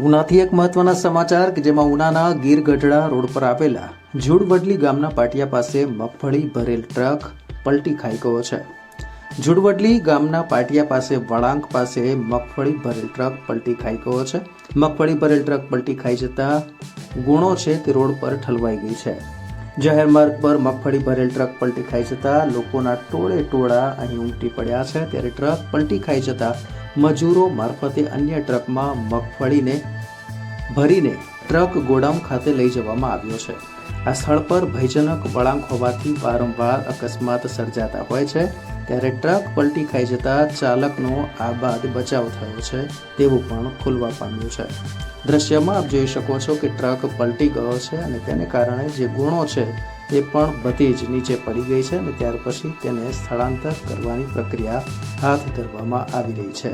ઉનાથી એક મહત્વના સમાચાર કે જેમાં ઉનાના ગીર ગઢડા રોડ પર આવેલા ઝુડવડલી ગામના પાટિયા પાસે મગફળી ભરેલ ટ્રક પલટી ખાઈ ગયો છે। ઝુડવડલી ગામના પાટિયા પાસે વળાંક પાસે મગફળી ભરેલ ટ્રક પલટી ખાઈ ગયો છે। મગફળી ભરેલ ટ્રક પલટી ખાઈ જતા ગુણો છે તે રોડ પર ઠલવાઈ ગઈ છે। જાહેર માર્ગ પર મગફળી ભરેલ ટ્રક પલટી ખાઈ જતા લોકોના ટોળે ટોળા અહીં ઉમટી પડ્યા છે। ત્યારે ટ્રક પલટી ખાઈ જતા મજૂરો મારફતે અન્ય ટ્રકમાં મગફળીને ભરીને ટ્રક ગોડાઉન ખાતે લઈ જવામાં આવ્યો છે। આ સ્થળ પર ભયજનક વળાંક હોવાથી વારંવાર અકસ્માત સર્જાતા હોય છે। ત્યારે ટ્રક પલટી ખાઈ જતા ચાલકનો આ બાદ બચાવ થયો છે તેવું પણ ખુલવા પામ્યું છે। દ્રશ્યમાં આપ જોઈ શકો છો કે ટ્રક પલટી ગયો છે અને તેને કારણે જે ગુણો છે તે પણ બધી જ નીચે પડી ગઈ છે અને ત્યાર પછી તેને સ્થળાંતર કરવાની પ્રક્રિયા હાથ ધરવામાં આવી રહી છે।